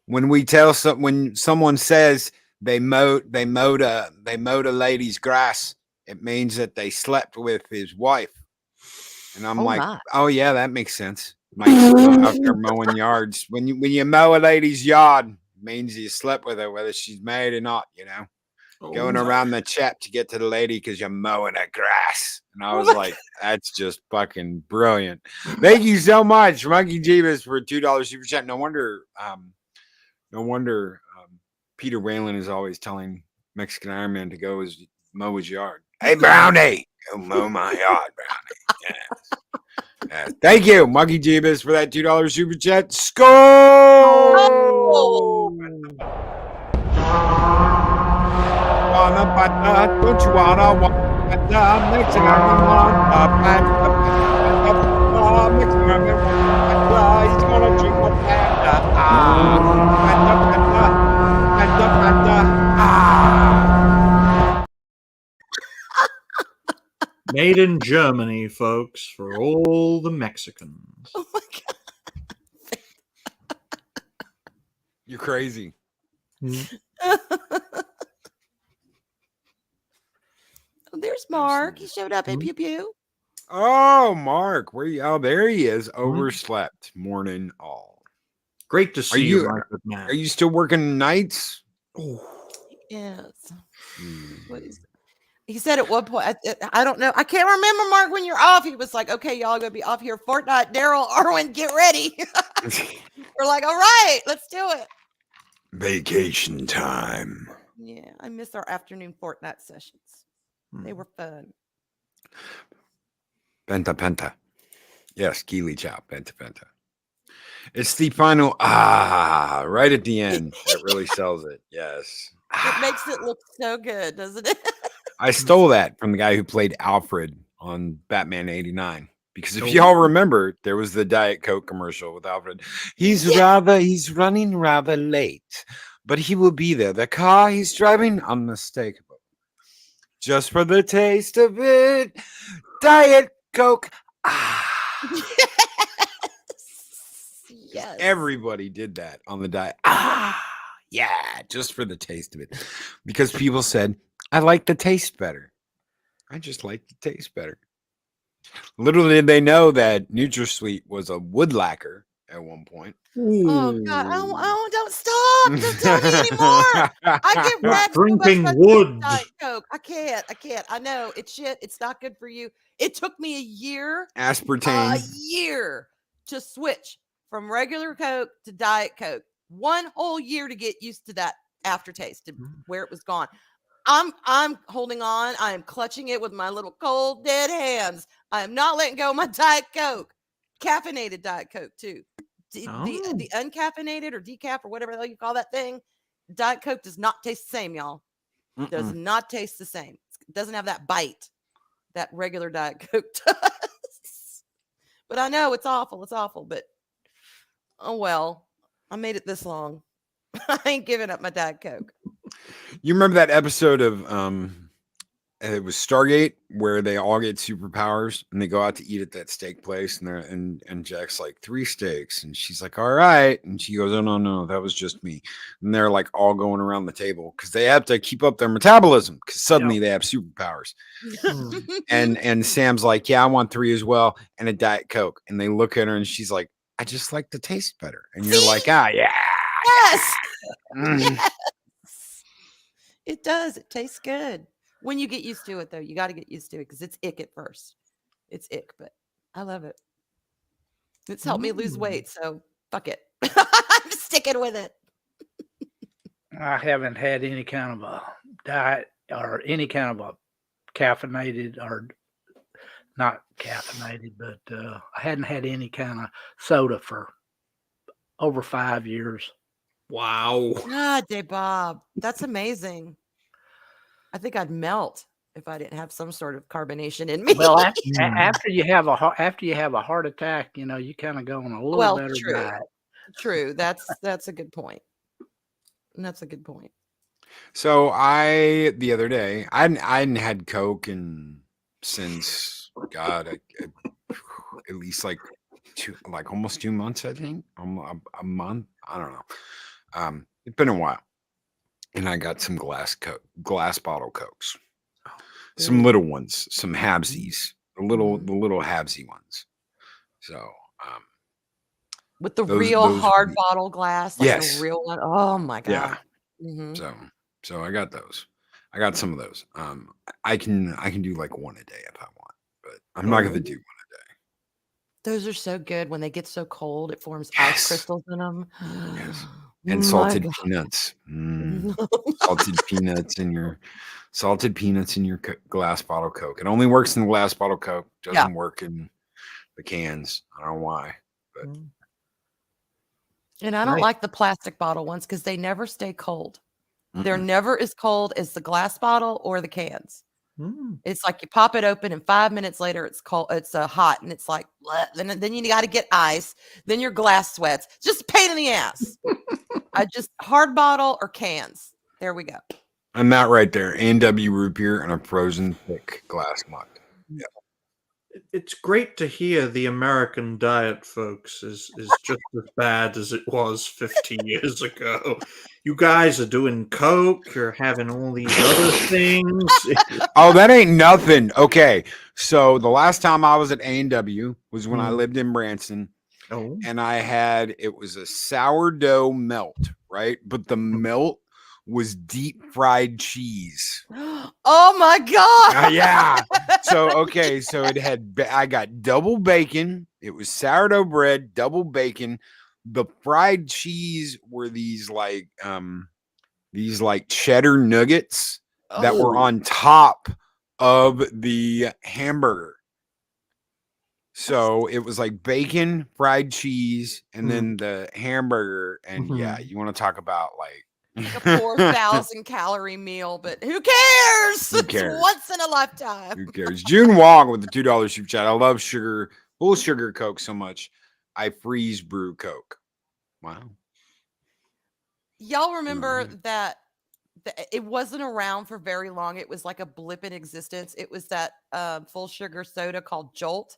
when someone says they mowed a lady's grass, it means that they slept with his wife." And I'm like, my. "Oh yeah, that makes sense." Mike's out there mowing yards. When you mow a lady's yard, it means you slept with her, whether she's married or not. You know, going around the chap to get to the lady because you're mowing her grass. And I was like, "That's just fucking brilliant." Thank you so much, Monkey Jeebus, for $2 super chat. No wonder Peter Whalen is always telling Mexican Iron Man to go mow his yard. Hey, Brownie, go mow my yard, Brownie. Yes. Yes. Thank you, Monkey Jeebus, for that $2 super chat. Skull! Don't you wanna Mexican Iron Man? Mexican Iron Man. He's gonna drink my Panda. Panda. Made in Germany, folks, for all the Mexicans. Oh my god. You're crazy. There's Mark. He showed up at Pew Pew. Oh, Mark, where you? Oh, there he is. Overslept. Morning all. Great to see you, you, my good man. Are you still working nights? Yes. He said at one point, I don't know. I can't remember, Mark, when you're off. He was like, okay, y'all going to be off here fortnight. Daryl, Arwen, get ready. We're like, all right, let's do it. Vacation time. Yeah, I miss our afternoon fortnight sessions. They were fun. Penta. Yes, Keely Chow, Penta. It's the final right at the end. That really sells it. Yes. It makes it look so good, doesn't it? I stole that from the guy who played Alfred on Batman 89. Because if y'all remember, there was the Diet Coke commercial with Alfred. He's running rather late, but he will be there. The car he's driving, unmistakable. Just for the taste of it, Diet Coke. Yes. Everybody did that on the diet. Yeah, just for the taste of it. Because people said, I like the taste better. I just like the taste better. Little did they know that NutraSweet was a wood lacquer at one point. Oh God! Oh, don't stop! Don't tell me anymore. I get mad drinking wood. Diet Coke. I can't. I know it's shit. It's not good for you. It took me a year. Aspartame. A year to switch from regular Coke to Diet Coke. 1 whole year to get used to that aftertaste, to where it was gone. I'm holding on. I am clutching it with my little cold, dead hands. I am not letting go of my Diet Coke. Caffeinated Diet Coke, too. The uncaffeinated or decaf or whatever the hell you call that thing, Diet Coke does not taste the same, y'all. Does not taste the same. It doesn't have that bite that regular Diet Coke does. But I know it's awful. It's awful. But oh well, I made it this long. I ain't giving up my Diet Coke. You remember that episode of it was Stargate where they all get superpowers and they go out to eat at that steak place and Jack's like 3 steaks and she's like, all right, and she goes, oh no, that was just me. And they're like all going around the table because they have to keep up their metabolism because suddenly they have superpowers. and Sam's like, yeah, I want 3 as well and a Diet Coke. And they look at her and she's like, I just like the taste better. And you're like, yeah. Yes. Yes. It does. It tastes good. When you get used to it, though, you got to get used to it because it's ick at first. It's ick, but I love it. It's helped me lose weight, so fuck it. I'm sticking with it. I haven't had any kind of a diet or any kind of a caffeinated or not caffeinated, but I hadn't had any kind of soda for over 5 years. Wow. God, Day Bob. That's amazing. I think I'd melt if I didn't have some sort of carbonation in me. Well, after you have a heart attack, you kind of go on a little better diet. True. That's a good point. That's a good point. So the other day, I hadn't had Coke since God, at least like almost 2 months, I think, a month. I don't know. It's been a while, and I got some glass bottle Cokes, some little ones, some Habsies, the little Habsy ones. So, with the real hard bottle glass, like yes, the real one. Oh my God. Yeah. Mm-hmm. So I got those. I got some of those. I can do like one a day if I want, but I'm not going to do one a day. Those are so good when they get so cold, it forms ice crystals in them. Yes. And salted peanuts. Salted peanuts in your glass bottle Coke. It only works in the glass bottle Coke. Doesn't work in the cans. I don't know why, but. And I don't like the plastic bottle ones because they never stay cold. They're never as cold as the glass bottle or the cans. It's like you pop it open and 5 minutes later it's cold. It's hot and it's like, then you got to get ice. Then your glass sweats. Just a pain in the ass. I just hard bottle or cans. There we go. I'm not right there. A&W root beer and a frozen thick glass mug. It's great to hear the American diet, folks, is just as bad as it was 50 years ago. You guys are doing coke, you're having all these other things. Oh, that ain't nothing. Okay, so the last time I was at A&W was when I lived in Branson, Oh, and it was a sourdough melt, right? But the melt was deep fried cheese. Oh my god! Yeah. So okay, so it had I got double bacon. It was sourdough bread, double bacon. The fried cheese were these like cheddar nuggets that were on top of the hamburger. So it was like bacon, fried cheese, and then the hamburger. And yeah, you want to talk about like a 4,000 calorie meal, but who cares? Who cares? It's once in a lifetime. Who cares? June Wong with the $2 super chat. I love full sugar Coke so much. I freeze brew Coke. Wow. Y'all remember that it wasn't around for very long. It was like a blip in existence. It was that full sugar soda called Jolt.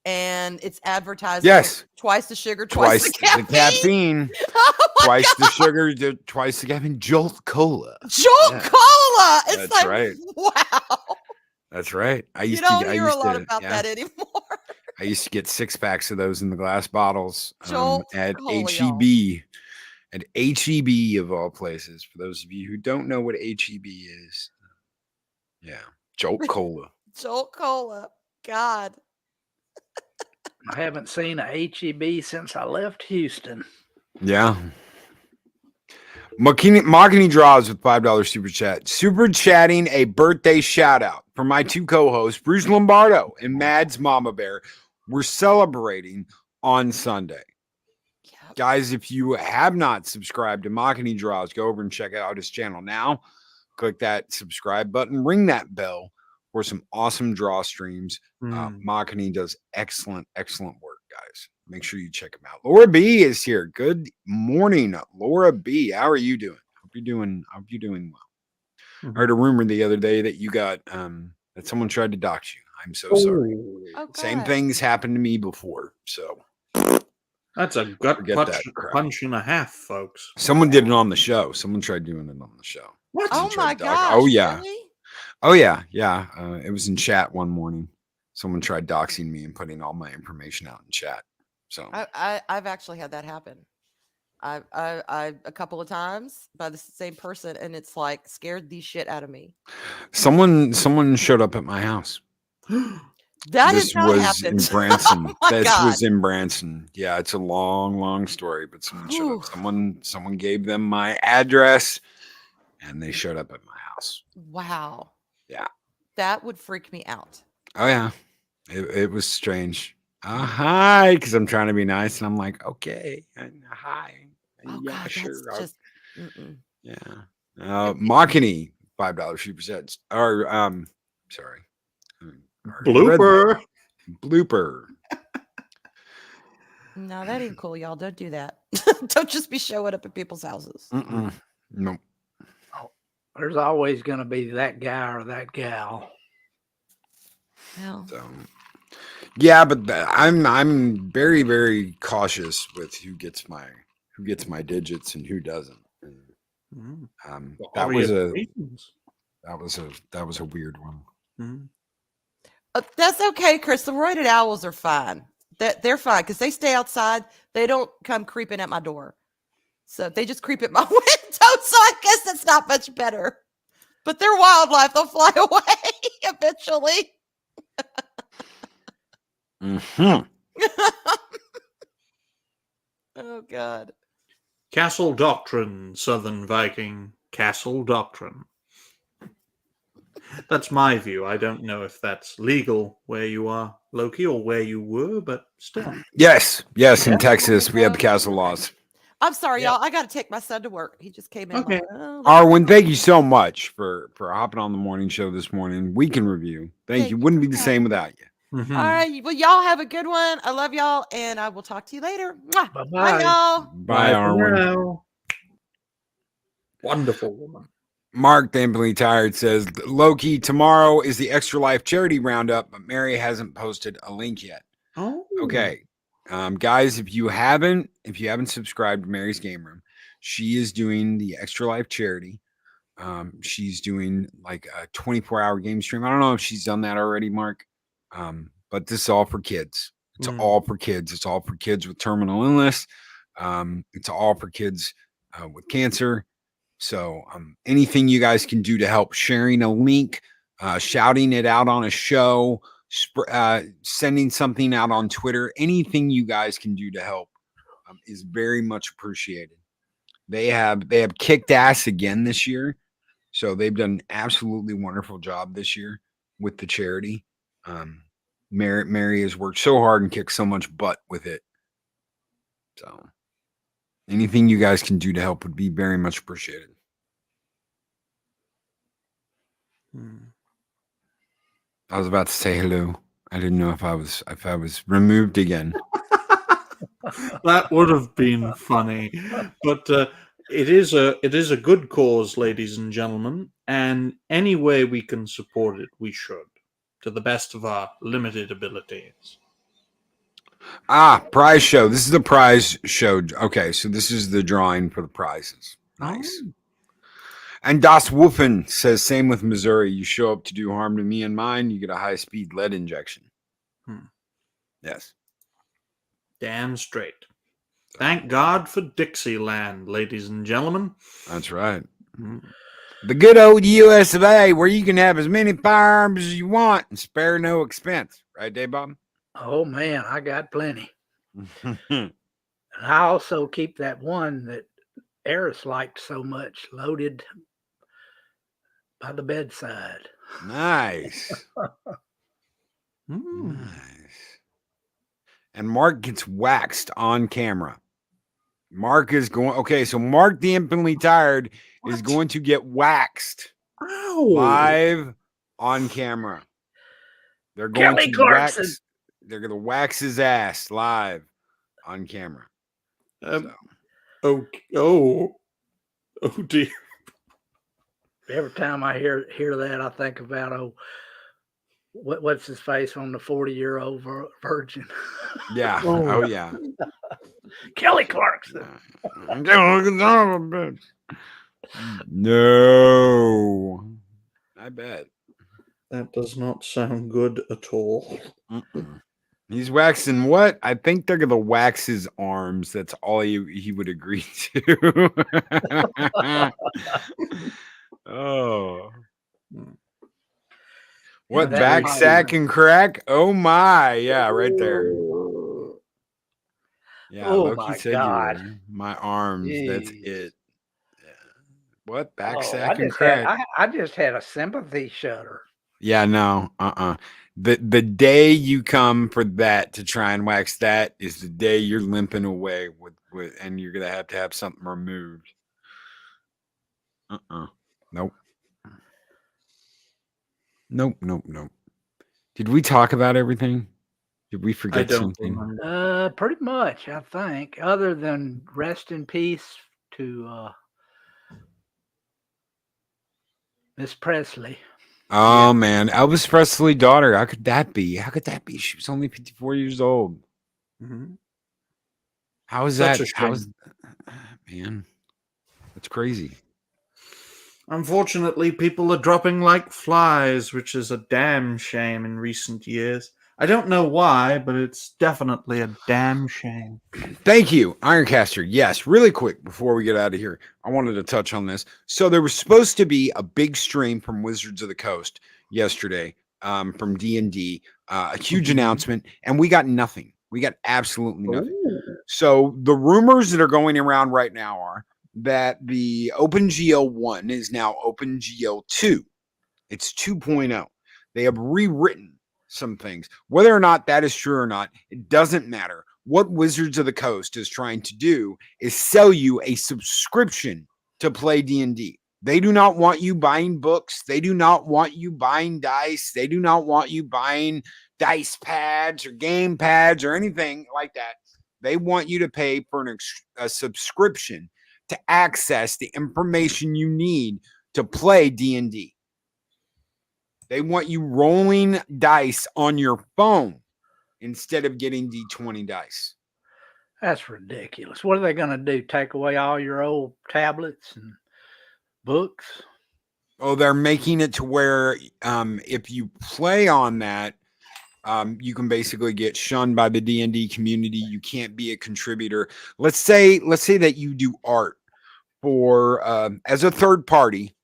And it's advertised Yes. Twice the sugar, twice the caffeine. Oh twice the sugar, twice the caffeine. Jolt Cola. Jolt Cola. It's That's like, right. wow. That's right. You don't hear a lot about that anymore. I used to get 6-packs of those in the glass bottles at Cola, HEB. At HEB of all places. For those of you who don't know what HEB is, yeah, Jolt Cola. Jolt Cola. God. I haven't seen a HEB since I left Houston. Yeah. Mahogany Draws with $5 super chat. Super chatting a birthday shout out for my two co-hosts, Bruce Lombardo and Mads Mama Bear. We're celebrating on Sunday. Yep. Guys, if you have not subscribed to Mahogany Draws, go over and check out his channel now. Click that subscribe button, ring that bell for some awesome draw streams. Mahogany does excellent work, guys. Make sure you check him out. Laura B is here. Good morning, Laura B. How are you doing? Hope you're doing well. I heard a rumor the other day that you got that someone tried to dox you. I'm so sorry. Oh, same things happened to me before. So that's a gut punch and a half, folks. Someone did it on the show. Someone tried doing it on the show. What? Oh my gosh. Oh yeah. Really? Oh yeah. Yeah. It was in chat one morning. Someone tried doxing me and putting all my information out in chat. So I've actually had that happen. I a couple of times by the same person, and it's like scared the shit out of me. Someone showed up at my house. This was in Branson. This God. was in Branson. Yeah, it's a long story, but someone showed up. Someone gave them my address, and they showed up at my house. Wow. Yeah. That would freak me out. Oh yeah, it was strange. Hi, because I'm trying to be nice, and I'm like, okay, and hi. Oh yeah, God, sure. that's just yeah. Mahogany, $5 super sets. Or sorry. Blooper. No, that ain't cool, y'all. Don't do that. Don't just be showing up at people's houses. No. Oh, there's always going to be that guy or that gal. Well. So, yeah, but I'm very, very cautious with who gets my digits and who doesn't. That was a weird one. That's okay, Chris. The roided owls are fine. They're fine because they stay outside. They don't come creeping at my door. So they just creep at my window. So I guess that's not much better. But they're wildlife. They'll fly away eventually. Oh, God. Castle Doctrine, Southern Viking. Castle Doctrine. That's my view. I don't know if that's legal where you are, Loki, or where you were, but still. Yes. In Texas, we have the castle laws. I'm sorry, y'all. I got to take my son to work. He just came in. Okay. Like, Arwen, thank you so much for hopping on the morning show this morning. Weekend review. Thank you. Wouldn't be the same without you. All right. Well, y'all have a good one. I love y'all, and I will talk to you later. Bye-bye. Bye, y'all. Bye, Arwen. Wonderful woman. Mark Damply Tired says Loki, tomorrow is the Extra Life charity roundup, but Mary hasn't posted a link yet. Oh, Okay. Guys, if you haven't subscribed to Mary's Game Room, she is doing the Extra Life charity. She's doing like a 24-hour game stream. I don't know if she's done that already, Mark. But this is all for kids. It's all for kids. It's all for kids with terminal illness. It's all for kids with cancer. So anything you guys can do to help, sharing a link, shouting it out on a show, sending something out on Twitter, anything you guys can do to help is very much appreciated. They have kicked ass again this year. So they've done an absolutely wonderful job this year with the charity. Mary has worked so hard and kicked so much butt with it. So anything you guys can do to help would be very much appreciated. I was about to say hello. I didn't know if I was removed again. That would have been funny, but it is a good cause, ladies and gentlemen, and any way we can support it, we should, to the best of our limited abilities. Prize show. This is the prize show. Okay, so this is the drawing for the prizes. Nice. Oh. And Das Wolfen says, same with Missouri. You show up to do harm to me and mine, you get a high-speed lead injection. Yes. Damn straight. Thank God for Dixieland, ladies and gentlemen. That's right. The good old US of A, where you can have as many firearms as you want and spare no expense. Right, Dave Bob? Oh, man, I got plenty. And I also keep that one that Eris liked so much loaded by the bedside. Nice. Nice. And Mark gets waxed on camera. Mark is going. Okay, so Mark the Infinitely Tired is going to get waxed live on camera. They're going Kelly to Clarkson. They're going to wax his ass live on camera. Oh dear. Every time I hear that, I think about what's his face on the 40-year-old virgin. Yeah. Oh yeah. Kelly Clarkson. No. I bet. That does not sound good at all. He's waxing what? I think they're gonna wax his arms. That's all he would agree to. Oh. What, back, sack, and crack? Oh my. Yeah, right there. Yeah, Loki said God. My arms. Jeez. That's it. Yeah. What? Back, sack, and crack? I just had a sympathy shudder. Yeah, no. The day you come for that to try and wax that is the day you're limping away with and you're gonna have to have something removed. Nope. Nope. Did we talk about everything? Did we forget something? Pretty much, I think. Other than rest in peace to Miss Presley. Oh yeah. Man, Elvis Presley's daughter. How could that be? She was only 54 years old. How is that? Man, that's crazy. Unfortunately, people are dropping like flies, which is a damn shame in recent years. I don't know why, but it's definitely a damn shame. Thank you, Ironcaster. Yes, really quick before we get out of here, I wanted to touch on this. So there was supposed to be a big stream from Wizards of the Coast yesterday from D&D, a huge announcement, and we got nothing. We got absolutely nothing. So the rumors that are going around right now are that the OpenGL 1 is now OpenGL 2. It's 2.0. They have rewritten some things. Whether or not that is true or not, it doesn't matter. What Wizards of the Coast is trying to do is sell you a subscription to play D&D. They do not want you buying books. They do not want you buying dice. They do not want you buying dice pads or game pads or anything like that. They want you to pay for a subscription to access the information you need to play D&D. They want you rolling dice on your phone instead of getting D20 dice. That's ridiculous. What are they going to do? Take away all your old tablets and books? Oh, they're making it to where if you play on that, you can basically get shunned by the D&D community. You can't be a contributor. Let's say that you do art for as a third party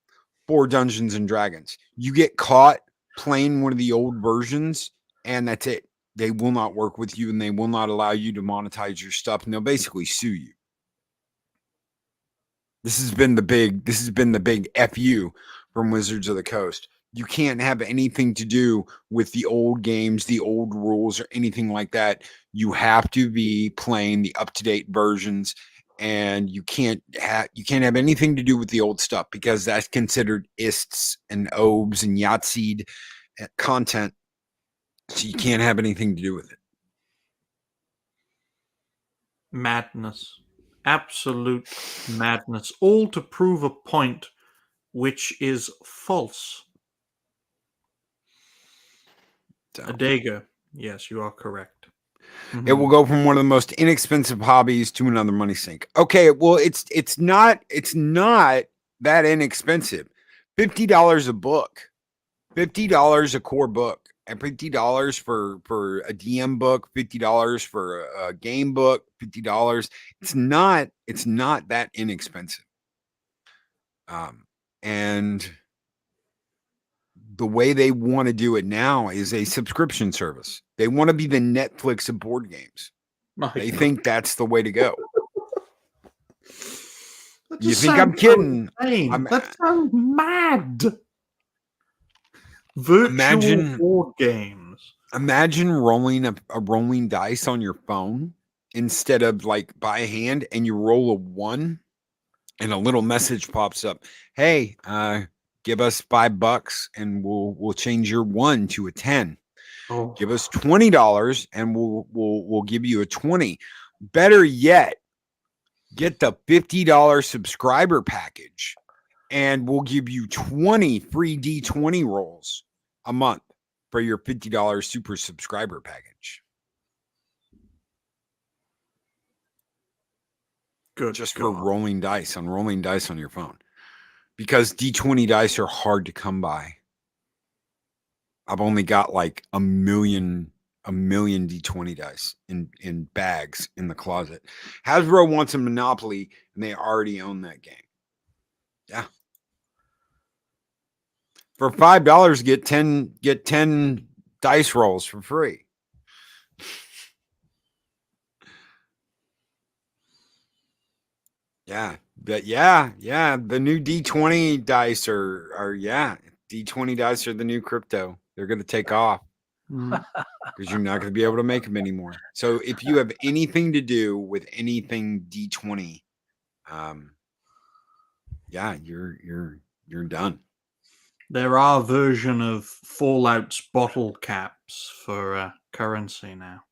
for Dungeons and Dragons. You get caught playing one of the old versions, and that's it. They will not work with you, and they will not allow you to monetize your stuff, and they'll basically sue you. This has been the big FU from Wizards of the Coast. You can't have anything to do with the old games, the old rules, or anything like that. You have to be playing the up-to-date versions, and you can't have anything to do with the old stuff because that's considered ists and obes and Yahtzee content. So you can't have anything to do with it. Madness. Absolute madness. All to prove a point which is false. Adega. Yes, you are correct. Mm-hmm. It will go from one of the most inexpensive hobbies to another money sink. Okay, well, it's not that inexpensive. $50 a book, $50 a core book, and $50 for a DM book, $50 for a game book, $50. It's not that inexpensive. And the way they want to do it now is a subscription service. They want to be the Netflix of board games. They think that's the way to go. You think I'm kidding? That sounds mad. Virtual board games. Imagine rolling a rolling dice on your phone instead of like by hand, and you roll a 1 and a little message pops up. Hey, give us $5 and we'll change your 1 to a 10. Oh. Give us $20 and we'll give you a 20. Better yet, get the $50 subscriber package and we'll give you 20 free D20 rolls a month for your $50 super subscriber package. Good. Just for rolling dice on your phone. Because D20 dice are hard to come by. I've only got like a million D20 dice in bags in the closet. Hasbro wants a monopoly and they already own that game. Yeah. For $5, get 10 dice rolls for free. Yeah. But yeah, the new D20 dice are D20 dice are the new crypto. They're going to take off because you're not going to be able to make them anymore. So if you have anything to do with anything D20, you're done. There are a version of Fallout's bottle caps for currency now.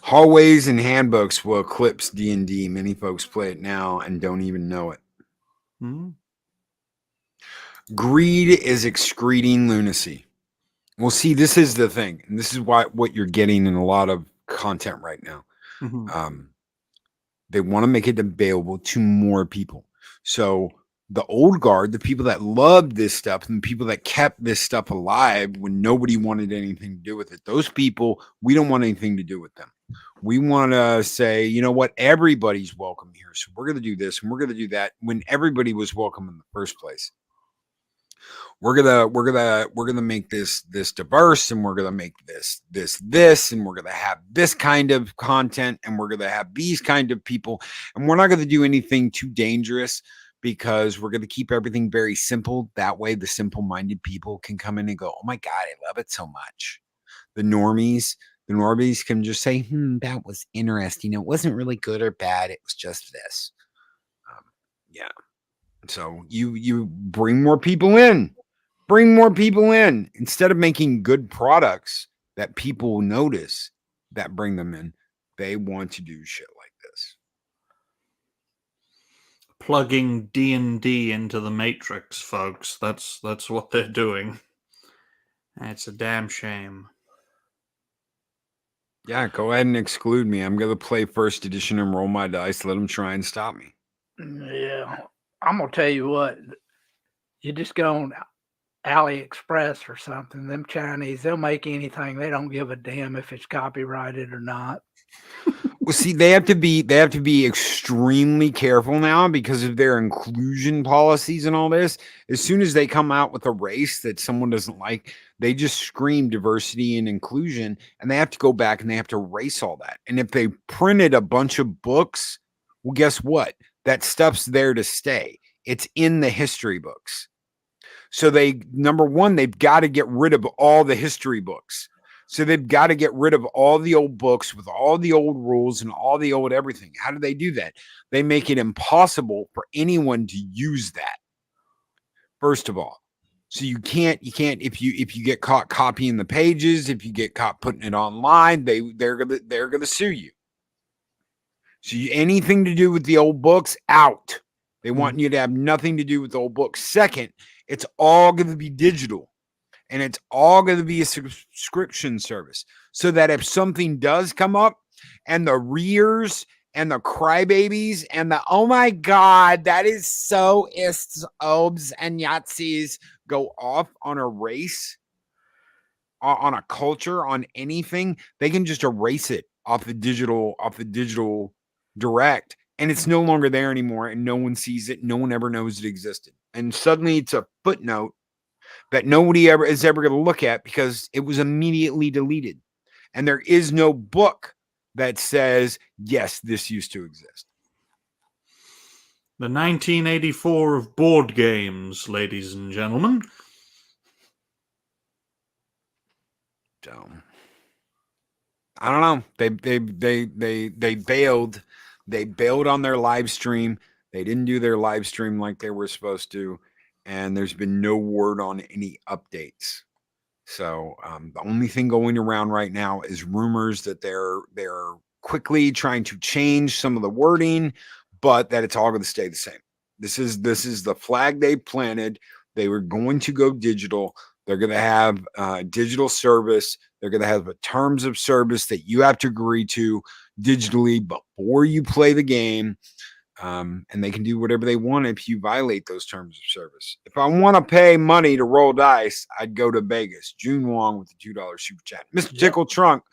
Hallways and handbooks will eclipse D&D. Many folks play it now and don't even know it. Greed is excreting lunacy. Well, see, this is the thing. And this is what you're getting in a lot of content right now. They want to make it available to more people. So the old guard, the people that loved this stuff and the people that kept this stuff alive when nobody wanted anything to do with it, those people, we don't want anything to do with them. We want to say, you know what, everybody's welcome here. So we're going to do this and we're going to do that when everybody was welcome in the first place. We're gonna make this diverse, and we're gonna make this, and we're gonna have this kind of content, and we're gonna have these kind of people, and we're not gonna do anything too dangerous because we're gonna keep everything very simple. That way, the simple-minded people can come in and go, "Oh my God, I love it so much." The normies can just say, "That was interesting. It wasn't really good or bad. It was just this." Yeah. So you bring more people in. Bring more people in instead of making good products that people notice that bring them in. They want to do shit like this. plugging D&D into the Matrix, folks. That's what they're doing. It's a damn shame. Yeah, go ahead and exclude me. I'm gonna play first edition and roll my dice. Let them try and stop me. Yeah, I'm gonna tell you what. You just go on AliExpress or something. Them Chinese, they'll make anything. They don't give a damn if it's copyrighted or not. Well, see, they have to be extremely careful now because of their inclusion policies and all this. As soon as they come out with a race that someone doesn't like, they just scream diversity and inclusion, and they have to go back and they have to erase all that. And if they printed a bunch of books, well, guess what? That stuff's there to stay. It's in the history books. So number one, they've got to get rid of all the history books. So they've got to get rid of all the old books with all the old rules and all the old everything. How do they do that? They make it impossible for anyone to use that. First of all, so you can't if you get caught copying the pages, if you get caught putting it online, they're gonna sue you. So anything to do with the old books, out. They want you to have nothing to do with the old books. Second, it's all going to be digital. And it's all going to be a subscription service so that if something does come up and the rears and the crybabies and the, oh my God, that is so ists, obs, and Yahtzees go off on a race, on a culture, on anything, they can just erase it off the digital direct. And it's no longer there anymore. And no one sees it. No one ever knows it existed. And suddenly it's a footnote that nobody is ever going to look at because it was immediately deleted. And there is no book that says, yes, this used to exist. The 1984 of board games, ladies and gentlemen. So, I don't know. They bailed. They bailed on their live stream. They didn't do their live stream like they were supposed to. And there's been no word on any updates. So the only thing going around right now is rumors that they're quickly trying to change some of the wording, but that it's all going to stay the same. This is the flag they planted. They were going to go digital. They're going to have digital service. They're going to have terms of service that you have to agree to digitally before you play the game. And they can do whatever they want if you violate those terms of service. If I want to pay money to roll dice, I'd go to Vegas. June Wong with the $2 super chat. Mr. Tickle Trunk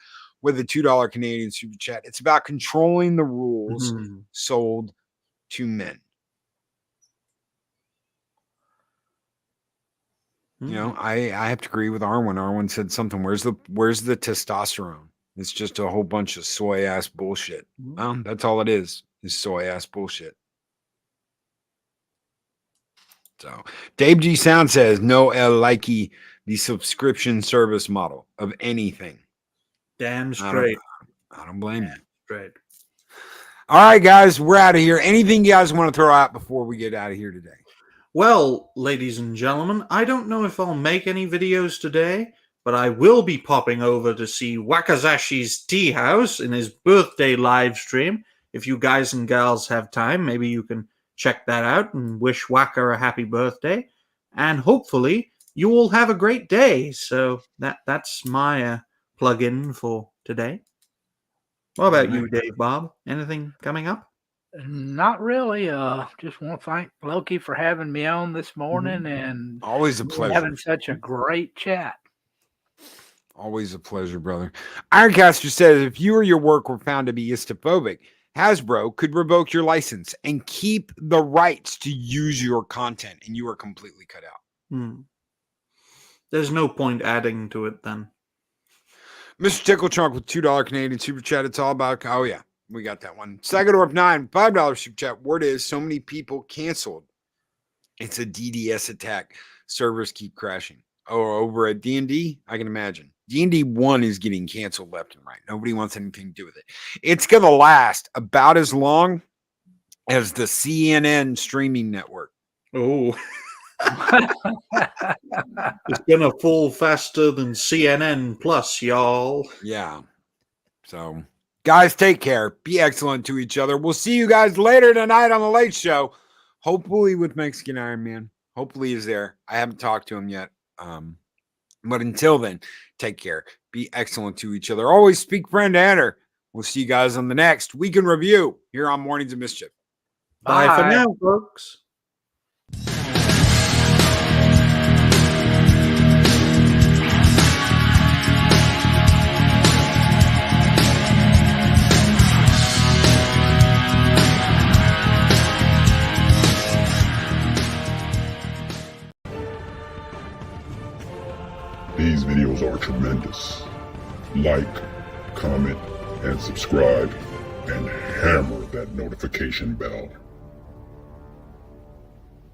with the $2 Canadian super chat. It's about controlling the rules sold to men. You know, I have to agree with Arwen. Arwen said something. Where's the testosterone? It's just a whole bunch of soy ass bullshit. Well, that's all it is soy ass bullshit. So Dave G Sound says no likey the subscription service model of anything. Damn straight. I don't blame you. Straight. All right, guys, we're out of here. Anything you guys want to throw out before we get out of here today? Well, ladies and gentlemen, I don't know if I'll make any videos today, but I will be popping over to see Wakazashi's Tea House in his birthday live stream. If you guys and gals have time, maybe you can check that out and wish Waka a happy birthday. And hopefully you all have a great day. So that's my plug-in for today. What about you, Dave Bob? Anything coming up? Not really. Just want to thank Loki for having me on this morning and always a pleasure. Having such a great chat. Always a pleasure, brother. Ironcaster says if you or your work were found to be istophobic, Hasbro could revoke your license and keep the rights to use your content, and you are completely cut out. There's no point adding to it then. Mr. Tickle Trunk with $2 Canadian super chat. It's all about, oh yeah, we got that one. Sagadorp 9, $5 super chat. Word is so many people canceled. It's a DDS attack. Servers keep crashing. Oh, over at D&D, I can imagine. D&D 1 is getting canceled left and right. Nobody wants anything to do with it. It's going to last about as long as the CNN streaming network. Oh. It's going to fall faster than CNN Plus, y'all. Yeah. So, guys, take care. Be excellent to each other. We'll see you guys later tonight on The Late Show Hopefully with Mexican Iron Man. Hopefully he's there. I haven't talked to him yet. But until then, take care. Be excellent to each other. Always speak friend Adder. We'll see you guys on the next Week in Review here on Mornings of Mischief. Bye for now, folks. These videos are tremendous. Like, comment, and subscribe, and hammer that notification bell.